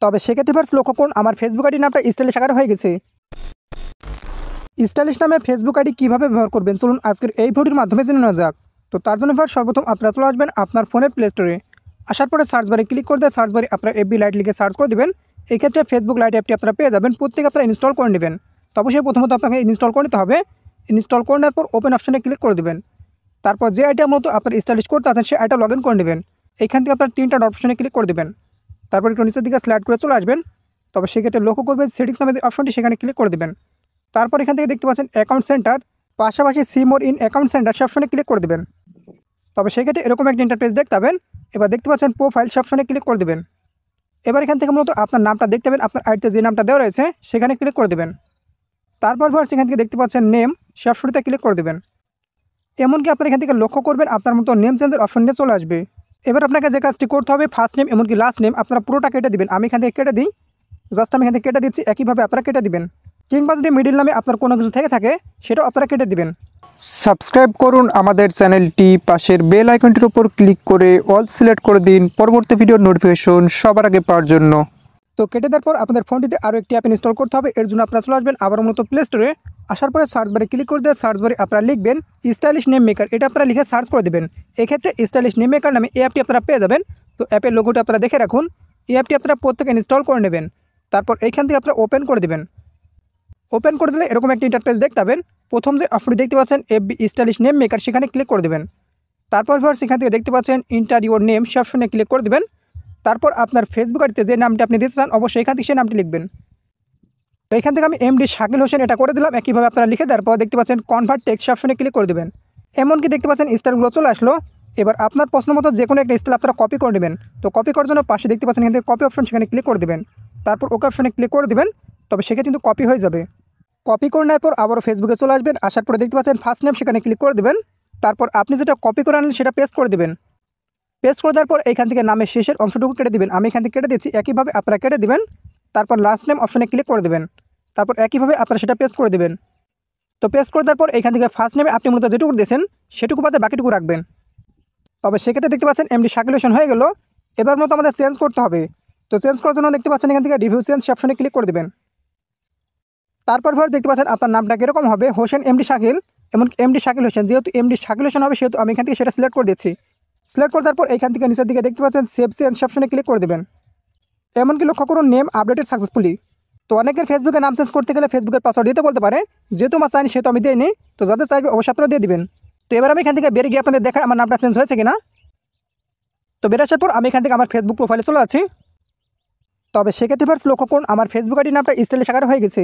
তবে সেক্ষেত্রে ফার্স্ট লক্ষ্য করুন আমার ফেসবুক আইডি নামটা স্টাইলিশ আকারে হয়ে গেছে। স্টাইলিশ নামে ফেসবুক আইডি কীভাবে ব্যবহার করবেন চলুন আজকের এই ভিডিওর মাধ্যমে জেনে নেওয়া যাক। তো তার জন্য ফার্স্ট সর্বপ্রথম আপনারা চলে আসবেন আপনার ফোনের প্লে স্টোরে। আসার পরে সার্চ বারে ক্লিক করে দিয়ে সার্চ বারে আপনার এফবি লাইট লিখে সার্চ করে দেবেন। এই ক্ষেত্রে ফেসবুক লাইট অ্যাপটি আপনারা পেয়ে যাবেন, প্রত্যেক আপনারা ইনস্টল করে নেবেন। তো অবশ্যই প্রথমত আপনাকে ইনস্টল করে নিতে হবে। ইনস্টল করে নেওয়ার পর ওপেন অপশনে ক্লিক করে দেবেন। তারপর যে আইডিয়া মতো আপনার স্টাইলিশ করতে আছেন সেই আইডিয়া লগ ইন করে নেবেন। এইখান থেকে আপনার তিনটা ডট অপশনে ক্লিক করে দেবেন। তারপর একটু নিচের দিকে স্লাইড করে চলে আসবেন। তবে সেক্ষেত্রে লক্ষ্য করবেন সেটিংস নামে যে অপশনটি সেখানে ক্লিক করে দেবেন। তারপর এখান থেকে দেখতে পাচ্ছেন অ্যাকাউন্ট সেন্টার, পাশাপাশি see more in account centre সে অপশনে ক্লিক করে দেবেন। তবে সেক্ষেত্রে এরকম একটা ইন্টারফেস দেখতে পাবেন। এবার দেখতে পাচ্ছেন প্রোফাইল সে অপশনে ক্লিক করে দেবেন। এবার এখান থেকে মূলত আপনার নামটা দেখতে পাবেন, আপনার আইডিতে যে নামটা দেওয়া রয়েছে সেখানে ক্লিক করে দেবেন। তারপর ফার্স্ট এখান থেকে দেখতে পাচ্ছেন নেম সে অপশনটিতে ক্লিক করে দেবেন। এমনকি আপনার এখান থেকে লক্ষ্য করবেন আপনার মতো নেম চেঞ্জের অপশন নিয়ে চলে আসবে। এবার আপনাকে যে কাজটি করতে হবে ফার্স্ট নেম এমনকি লাস্ট নেম আপনারা পুরোটা কেটে দিবেন। আমি এখান থেকে কেটে দিই, জাস্ট আমি এখান থেকে কেটে দিচ্ছি। একইভাবে আপনারা কেটে দিবেন, কিংবা যদি মিডিল নামে আপনার কোনো কিছু থেকে থাকে সেটাও আপনারা কেটে দিবেন। সাবস্ক্রাইব করুন আমাদের চ্যানেলটি, পাশের বেল আইকনটির উপর ক্লিক করে অল সিলেক্ট করে দিন পরবর্তী ভিডিওর নোটিফিকেশন সবার আগে পাওয়ার জন্য। তো কেটে দেওয়ার পর আপনাদের ফোনটিতে আরও একটি অ্যাপ ইনস্টল করতে হবে। এর জন্য আপনারা চলে আসবেন আবার মূলত প্লে স্টোরে। আসার পরে সার্চ বারে ক্লিক করে দিয়ে সার্চ বারে আপনারা লিখবেন স্টাইলিশ নেম মেকার, এটা আপনারা লিখে সার্চ করে দেবেন। এক্ষেত্রে স্টাইলিশ নেম মেকার নামে এই অ্যাপটি আপনারা পেয়ে যাবেন। তো অ্যাপের লোগোটা আপনারা দেখে রাখুন। এই অ্যাপটি আপনারা প্রত্যেকে ইনস্টল করে নেবেন। তারপর এইখান থেকে আপনারা ওপেন করে দেবেন। ওপেন করে দিলে এরকম একটা ইন্টারফেস দেখতে পাবেন। প্রথম যে আপনি দেখতে পাচ্ছেন এফবি স্টাইলিশ নেম মেকার সেখানে ক্লিক করে দেবেন। তারপর সেখান থেকে দেখতে পাচ্ছেন ইন্টার ইউর নেম সে অপশনে ক্লিক করে দেবেন। তারপর আপনার ফেসবুক আইডিতে যে নামটি আপনি দিতে চান অবশ্যই এখান থেকে সেই নামটি লিখবেন। তো এখান থেকে আমি এমডি শাকিল হোসেন এটা করে দিলাম। একইভাবে আপনারা লিখে দেওয়ার পর দেখতে পাচ্ছেন কনভার্ট টেক্সট অপশনে ক্লিক করে দেবেন। এমনকি দেখতে পাচ্ছেন স্টাইলগুলো চলে আসলো। এবার আপনার পছন্দ মতো যে কোনো একটা স্টাইল আপনারা কপি করে নেবেন। তো কপি করার জন্য পাশে দেখতে পাচ্ছেন এখান থেকে কপি অপশন সেখানে ক্লিক করে দেবেন। তারপর ওকে অপশনে ক্লিক করে দেবেন। তবে সেক্ষেত্রে কিন্তু কপি হয়ে যাবে। কপি করে নেওয়ার পর আবারও ফেসবুকে চলে আসবেন। আসার পরে দেখতে পাচ্ছেন ফার্স্ট নেম সেখানে ক্লিক করে দেবেন। তারপর আপনি যেটা কপি করে আনলেন সেটা পেস্ট করে দেবেন। পেস্ট করে দেওয়ার পর এইখান থেকে নামের শেষের অংশটুকু কেটে দেবেন। আমি এখান থেকে কেটে দিচ্ছি, একইভাবে আপনারা কেটে দেবেন। তারপর লাস্ট নেম অপশনে ক্লিক করে দেবেন। তারপর একইভাবে আপনারা সেটা পেস্ট করে দেবেন। তো পেস্ট করে দেওয়ার পর এইখান থেকে ফার্স্ট নেমে আপনি মূলত যেটুকু দিয়েছেন সেটুকু বাদে বাকিটুকু রাখবেন। তবে সেক্ষেত্রে দেখতে পাচ্ছেন এমডি শাকিল হোসেন হয়ে গেল। এবার মতো আমাদের চেঞ্জ করতে হবে। তো চেঞ্জ করার জন্য দেখতে পাচ্ছেন এখান থেকে রিভিউ চেঞ্জ অপশনে ক্লিক করে দেবেন। তারপর দেখতে পাচ্ছেন আপনার নামটা কীরকম হবে, হোসেন এমডি শাকিল, এমনকি এমডি শাকিল হোসেন। যেহেতু এমডি শাকিল হোসেন হবে সেহেতু আমি এখান থেকে সেটা সিলেক্ট করে দিচ্ছি। সিলেক্ট করে দেওয়ার পর এইখান থেকে নিচের দিকে দেখতে পাচ্ছেন সেভ চেঞ্জ অপশনে ক্লিক করে দেবেন। এমনকি লক্ষ্য করুন নেম আপডেটেড সাকসেসফুলি। তো অনেকের ফেসবুকে নাম চেঞ্জ করতে গেলে ফেসবুকের পাসওয়ার্ড দিতে বলতে পারে, যেহেতু আমার চাইনি সেহেতু আমি দিইনি। তো যাদের চাইবে অবশ্যই আপনারা দিয়ে দিবেন। তো এবার আমি এখান থেকে বেরিয়ে গিয়ে আপনাদের দেখাই আমার নামটা চেঞ্জ হয়েছে কিনা। তো বের আসার পর আমি এখান থেকে আমার ফেসবুক প্রোফাইলে চলে যাচ্ছি। তবে সেক্ষেত্রে ফার্স্ট লক্ষ্য করুন আমার ফেসবুক আইডির নামটা স্টাইলিশ আকারে হয়ে গেছে।